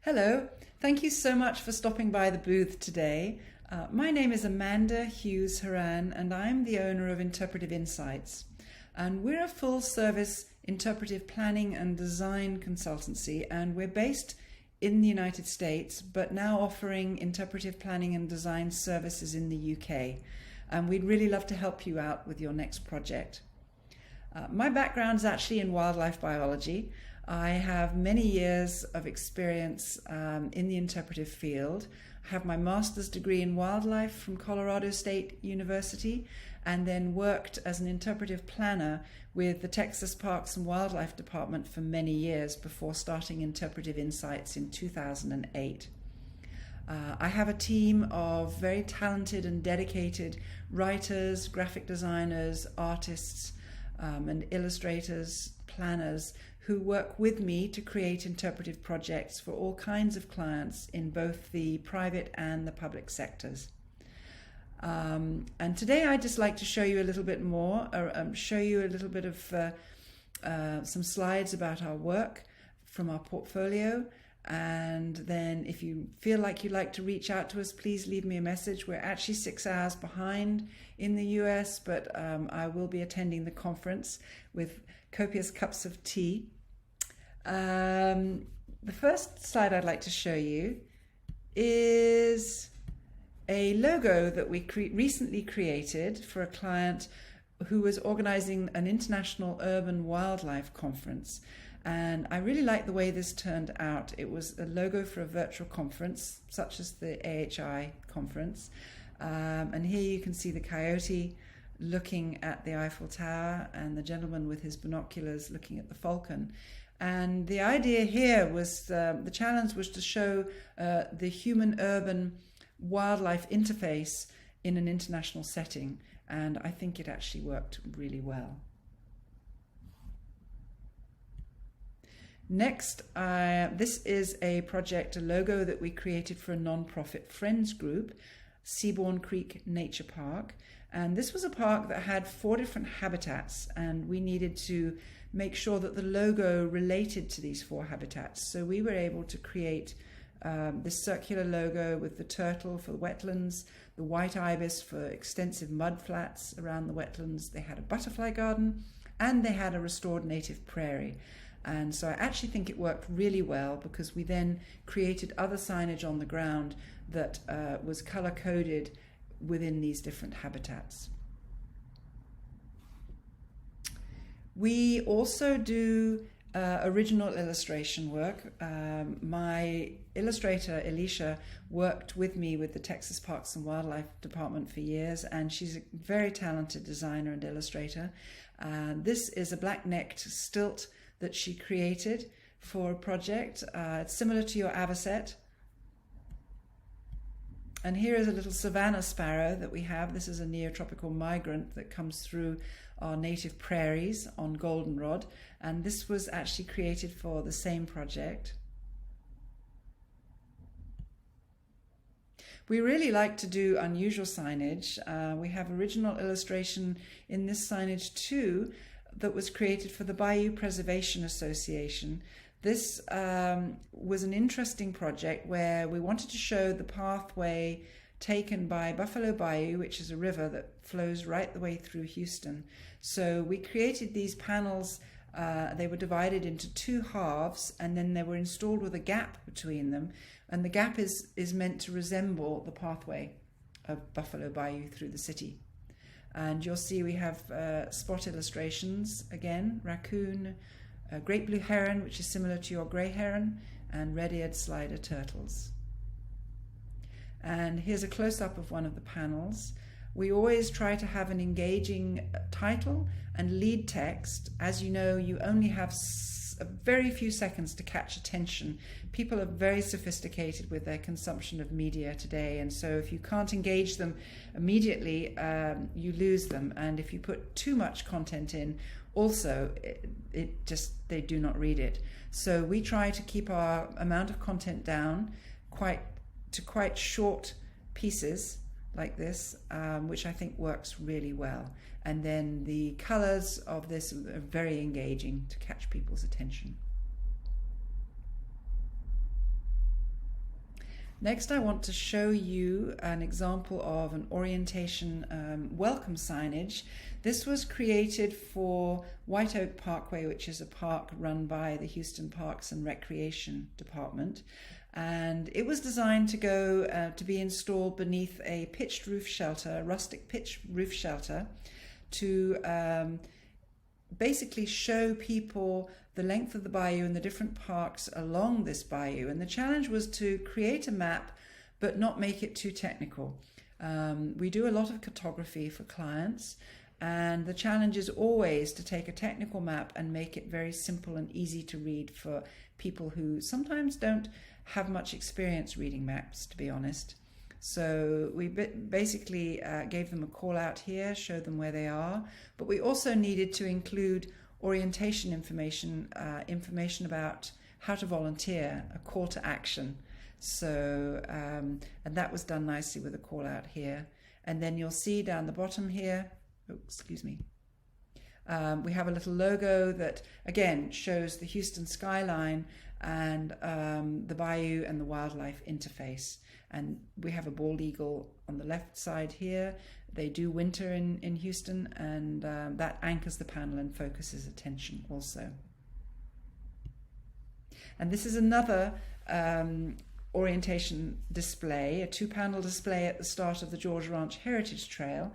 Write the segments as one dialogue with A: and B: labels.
A: Hello, thank you so much for stopping by the booth today. My name is Amanda Hughes Horan and I'm the owner of Interpretive Insights. And we're a full service interpretive planning and design consultancy, and we're based in the United States but now offering interpretive planning and design services in the UK. And we'd really love to help you out with your next project. My background is actually in wildlife biology. I have many years of experience in the interpretive field. I have my master's degree in wildlife from Colorado State University, and then worked as an interpretive planner with the Texas Parks and Wildlife Department for many years before starting Interpretive Insights in 2008. I have a team of very talented and dedicated writers, graphic designers, artists, and illustrators, planners who work with me to create interpretive projects for all kinds of clients in both the private and the public sectors. And today I'd just like to show you a little bit more, show you a little bit of some slides about our work from our portfolio. And then if you feel like you'd like to reach out to us, please leave me a message. We're actually 6 hours behind in the US, but I will be attending the conference with copious cups of tea. The first slide I'd like to show you is a logo that we recently created for a client who was organizing an international urban wildlife conference. And I really like the way this turned out. It was a logo for a virtual conference, such as the AHI Conference. And here you can see the coyote looking at the Eiffel Tower and the gentleman with his binoculars looking at the falcon. And the idea here was, the challenge was to show the human-urban wildlife interface in an international setting. And I think it actually worked really well. Next, this is a project, a logo that we created for a non-profit friends group, Seabourn Creek Nature Park. And this was a park that had 4 different habitats, and we needed to make sure that the logo related to these 4 habitats. So we were able to create this circular logo with the turtle for the wetlands, the white ibis for extensive mud flats around the wetlands. They had a butterfly garden, and they had a restored native prairie. And so I actually think it worked really well, because we then created other signage on the ground that was color-coded within these different habitats. We also do original illustration work. My illustrator, Alicia, worked with me with the Texas Parks and Wildlife Department for years, and she's a very talented designer and illustrator. This is a black-necked stilt that she created for a project. It's similar to your avocet. And here is a little savanna sparrow that we have. This is a neotropical migrant that comes through our native prairies on goldenrod. And this was actually created for the same project. We really like to do unusual signage. We have original illustration in this signage too, that was created for the Bayou Preservation Association. This was an interesting project where we wanted to show the pathway taken by Buffalo Bayou, which is a river that flows right the way through Houston. So we created these panels. They were divided into 2 halves, and then they were installed with a gap between them. And the gap is meant to resemble the pathway of Buffalo Bayou through the city. And you'll see we have spot illustrations, again, raccoon, great blue heron, which is similar to your grey heron, and red-eared slider turtles. And here's a close-up of one of the panels. We always try to have an engaging title and lead text. As you know, you only have a very few seconds to catch attention. People are very sophisticated with their consumption of media today, and so if you can't engage them immediately, you lose them. And if you put too much content in, also they do not read it. So we try to keep our amount of content down to quite short pieces like this, which I think works really well. And then the colors of this are very engaging to catch people's attention. Next, I want to show you an example of an orientation welcome signage. This was created for White Oak Parkway, which is a park run by the Houston Parks and Recreation Department. And it was designed to go to be installed beneath a pitched roof shelter, a rustic pitched roof shelter, to basically show people the length of the bayou and the different parks along this bayou. And the challenge was to create a map but not make it too technical. We do a lot of cartography for clients, and the challenge is always to take a technical map and make it very simple and easy to read for people who sometimes don't have much experience reading maps, to be honest. So we basically gave them a call out here, showed them where they are, but we also needed to include orientation information, information about how to volunteer, a call to action. So, and that was done nicely with a call out here. And then you'll see down the bottom here, oh, excuse me, we have a little logo that again shows the Houston skyline and the bayou and the wildlife interface. And we have a bald eagle on the left side here. They do winter in Houston, and that anchors the panel and focuses attention also. And this is another orientation display, a 2-panel display at the start of the George Ranch Heritage Trail.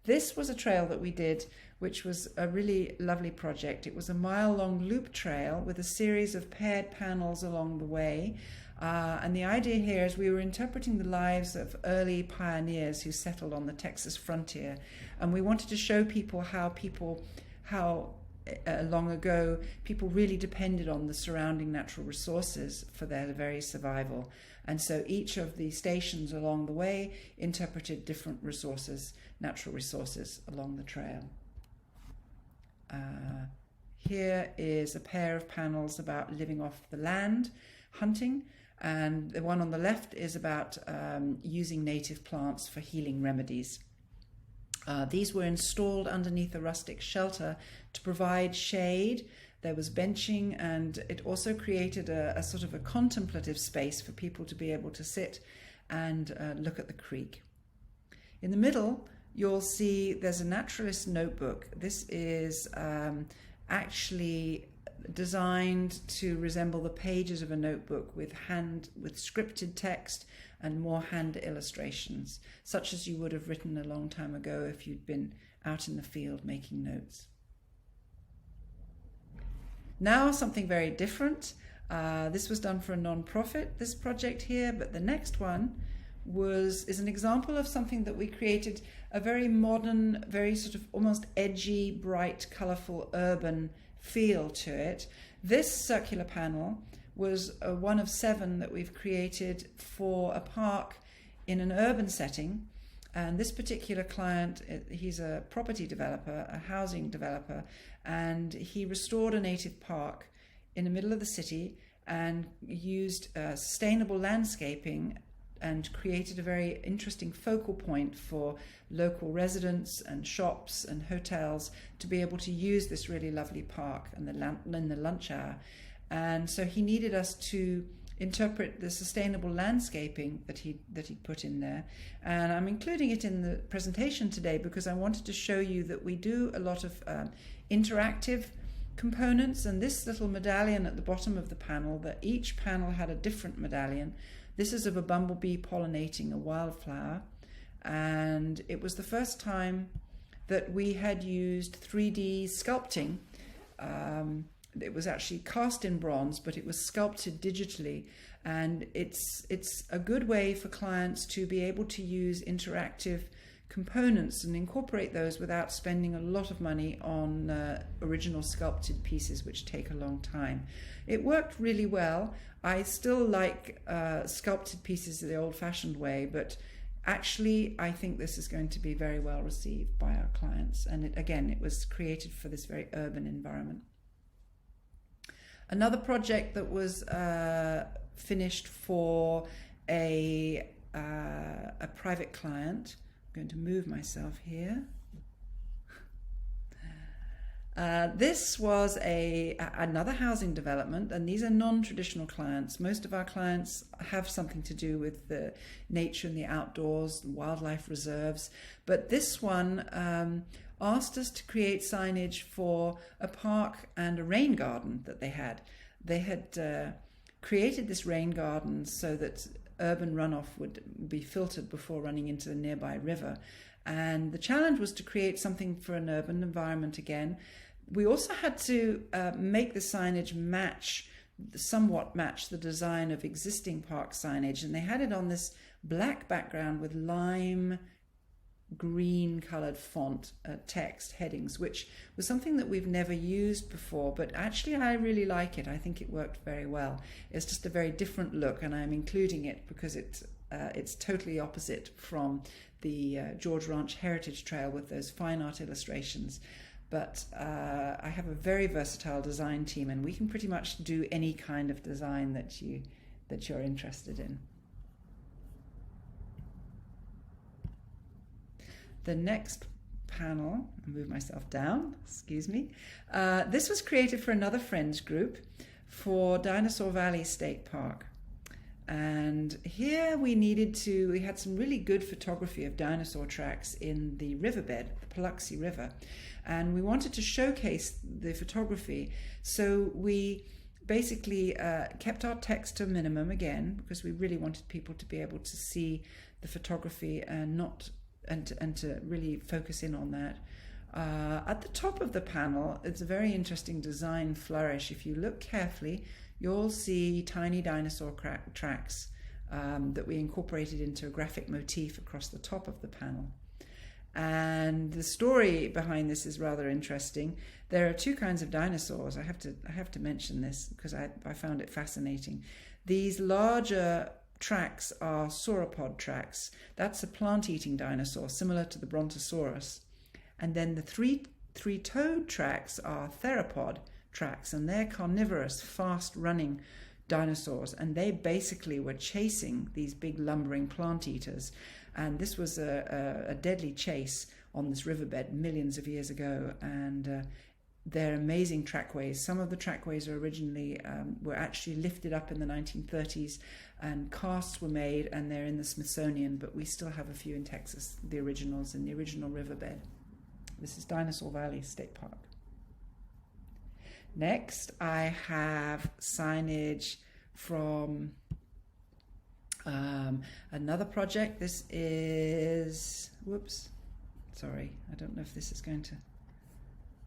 A: This was a trail that we did, which was a really lovely project. It was a mile-long loop trail with a series of paired panels along the way. And the idea here is we were interpreting the lives of early pioneers who settled on the Texas frontier. And we wanted to show people how long ago people really depended on the surrounding natural resources for their very survival. And so each of the stations along the way interpreted different resources, natural resources along the trail. Here is a pair of panels about living off the land, hunting, and the one on the left is about using native plants for healing remedies. These were installed underneath a rustic shelter to provide shade. There was benching, and it also created a sort of a contemplative space for people to be able to sit and look at the creek. In the middle, you'll see there's a naturalist notebook. This is actually designed to resemble the pages of a notebook with scripted text and more hand illustrations, such as you would have written a long time ago if you'd been out in the field making notes. Now something very different. This was done for a non-profit, this project here, but the next one is an example of something that we created, a very modern, very sort of almost edgy, bright, colorful, urban feel to it. This circular panel was one of 7 that we've created for a park in an urban setting. And this particular client, he's a property developer, a housing developer, and he restored a native park in the middle of the city and used sustainable landscaping and created a very interesting focal point for local residents and shops and hotels to be able to use this really lovely park in the lunch hour. And so he needed us to interpret the sustainable landscaping that he put in there. And I'm including it in the presentation today because I wanted to show you that we do a lot of interactive components. And this little medallion at the bottom of the panel, that each panel had a different medallion. This is of a bumblebee pollinating a wildflower, and it was the first time that we had used 3D sculpting. It was actually cast in bronze, but it was sculpted digitally, and it's a good way for clients to be able to use interactive components and incorporate those without spending a lot of money on original sculpted pieces, which take a long time. It worked really well. I still like sculpted pieces the old-fashioned way, but actually I think this is going to be very well received by our clients. And it was created for this very urban environment. Another project that was finished for a private client. I'm going to move myself here. This was another housing development, and these are non-traditional clients. Most of our clients have something to do with the nature and the outdoors, wildlife reserves, but this one asked us to create signage for a park and a rain garden that they had. They had created this rain garden so that urban runoff would be filtered before running into the nearby river. And the challenge was to create something for an urban environment again. We also had to make the signage somewhat match the design of existing park signage. And they had it on this black background with lime green colored font text headings, which was something that we've never used before, but actually I really like it. I think it worked very well. It's just a very different look, and I'm including it because it's totally opposite from the George Ranch Heritage Trail with those fine art illustrations. But I have a very versatile design team, and we can pretty much do any kind of design that you're interested in. The next panel, I'll move myself down, excuse me. This was created for another friends group for Dinosaur Valley State Park. And here we had some really good photography of dinosaur tracks in the riverbed, the Paluxy River. And we wanted to showcase the photography. So we basically kept our text to a minimum again, because we really wanted people to be able to see the photography and to really focus in on that. At the top of the panel, it's a very interesting design flourish. If you look carefully, you'll see tiny dinosaur tracks that we incorporated into a graphic motif across the top of the panel. And the story behind this is rather interesting. There are two kinds of dinosaurs. I have to mention this because I found it fascinating. These larger tracks are sauropod tracks. That's a plant-eating dinosaur, similar to the Brontosaurus. And then the three-toed tracks are theropod tracks, and they're carnivorous, fast-running dinosaurs. And they basically were chasing these big lumbering plant-eaters. And this was a deadly chase on this riverbed millions of years ago. And they're amazing trackways. Some of the trackways were actually lifted up in the 1930s, and casts were made, and they're in the Smithsonian, but we still have a few in Texas, the originals in the original riverbed. This is Dinosaur Valley State Park. Next, I have signage from another project. This is, I don't know if this is going to,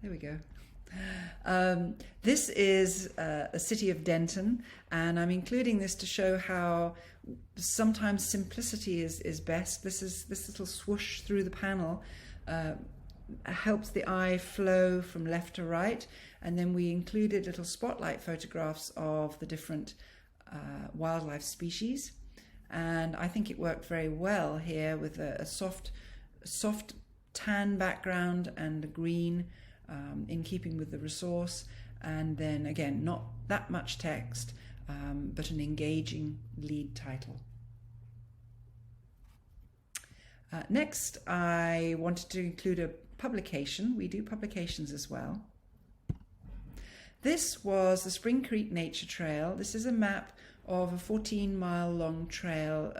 A: there we go. This is a city of Denton, and I'm including this to show how sometimes simplicity is best. This little swoosh through the panel helps the eye flow from left to right, and then we included little spotlight photographs of the different wildlife species, and I think it worked very well here with a soft tan background and a green, in keeping with the resource, and then again not that much text, but an engaging lead title. Next, I wanted to include a publication. We do publications as well. This was the Spring Creek Nature Trail. This is a map of a 14-mile long trail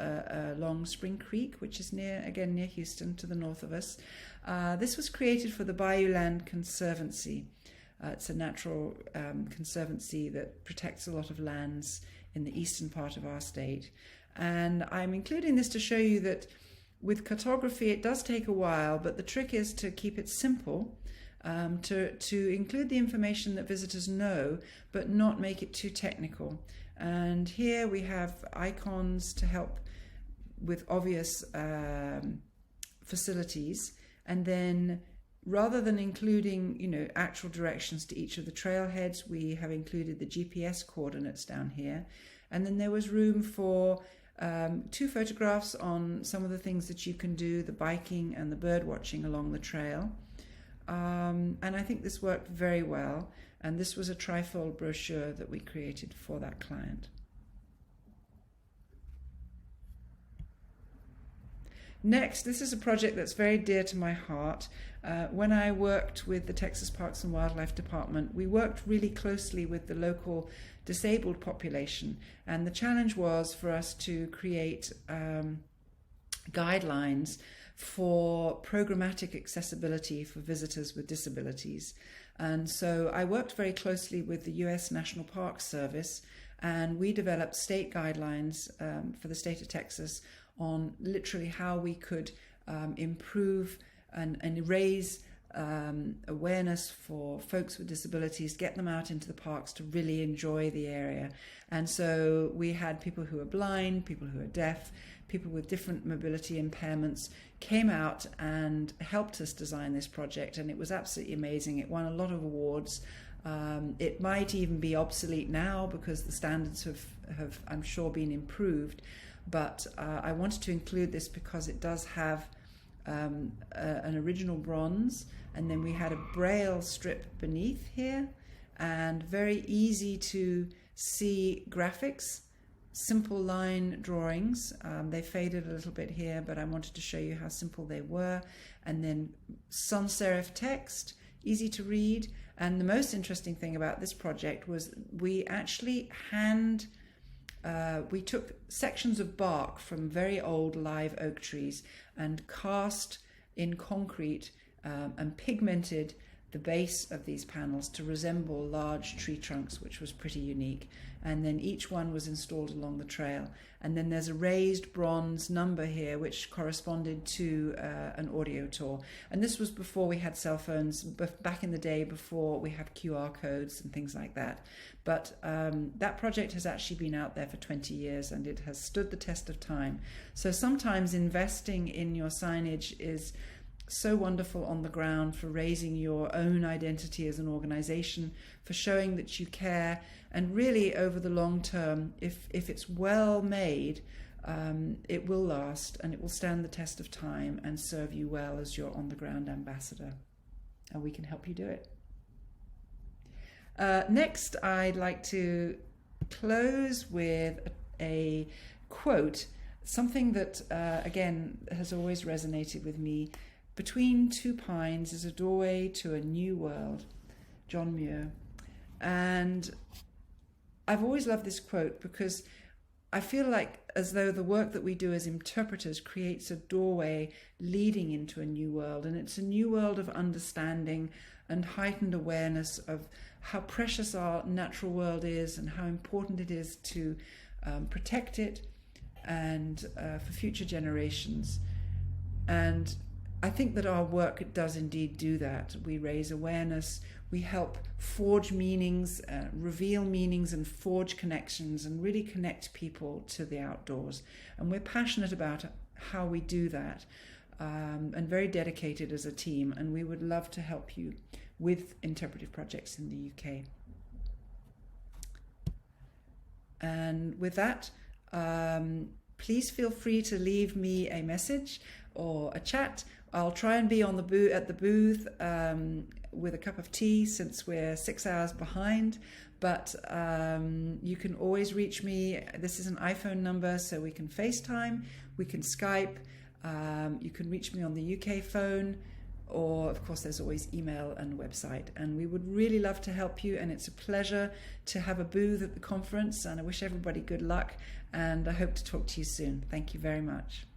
A: along Spring Creek, which is near Houston, to the north of us. This was created for the Bayou Land Conservancy. It's a natural conservancy that protects a lot of lands in the eastern part of our state. And I'm including this to show you that with cartography it does take a while, but the trick is to keep it simple, to include the information that visitors know, but not make it too technical. And here we have icons to help with obvious facilities. And then rather than including, actual directions to each of the trailheads, we have included the GPS coordinates down here. And then there was room for 2 photographs on some of the things that you can do, the biking and the bird watching along the trail. And I think this worked very well. And this was a trifold brochure that we created for that client. Next, this is a project that's very dear to my heart. When I worked with the Texas Parks and Wildlife Department, we worked really closely with the local disabled population, and the challenge was for us to create guidelines for programmatic accessibility for visitors with disabilities. And so I worked very closely with the US National Park Service, and we developed state guidelines for the state of Texas on literally how we could improve and raise awareness for folks with disabilities, get them out into the parks to really enjoy the area. And so we had people who are blind, people who are deaf, people with different mobility impairments came out and helped us design this project, and it was absolutely amazing. It won a lot of awards. It might even be obsolete now because the standards have I'm sure, been improved, but I wanted to include this because it does have an original bronze, and then we had a braille strip beneath here, and very easy to see graphics, simple line drawings. They faded a little bit here, but I wanted to show you how simple they were. And then sans serif text, easy to read. And the most interesting thing about this project was we actually we took sections of bark from very old live oak trees and cast in concrete and pigmented the base of these panels to resemble large tree trunks, which was pretty unique. And then each one was installed along the trail. And then there's a raised bronze number here, which corresponded to an audio tour. And this was before we had cell phones, back in the day, before we have QR codes and things like that. But that project has actually been out there for 20 years, and it has stood the test of time. So sometimes investing in your signage is so wonderful on the ground for raising your own identity as an organization, for showing that you care, and really over the long term, if it's well made, it will last and it will stand the test of time and serve you well as your on the ground ambassador, and we can help you do it. Next, I'd like to close with a quote, something that again has always resonated with me. Between two pines is a doorway to a new world. John Muir. And I've always loved this quote because I feel like as though the work that we do as interpreters creates a doorway leading into a new world. And it's a new world of understanding and heightened awareness of how precious our natural world is and how important it is to protect it and for future generations. And I think that our work does indeed do that. We raise awareness, we help forge meanings, reveal meanings and forge connections and really connect people to the outdoors. And we're passionate about how we do that and very dedicated as a team. And we would love to help you with interpretive projects in the UK. And with that, please feel free to leave me a message or a chat. I'll try and be on the at the booth with a cup of tea, since we're 6 hours behind, but you can always reach me. This is an iPhone number, so we can FaceTime, we can Skype, you can reach me on the UK phone, or of course there's always email and website. And we would really love to help you, and it's a pleasure to have a booth at the conference, and I wish everybody good luck, and I hope to talk to you soon. Thank you very much.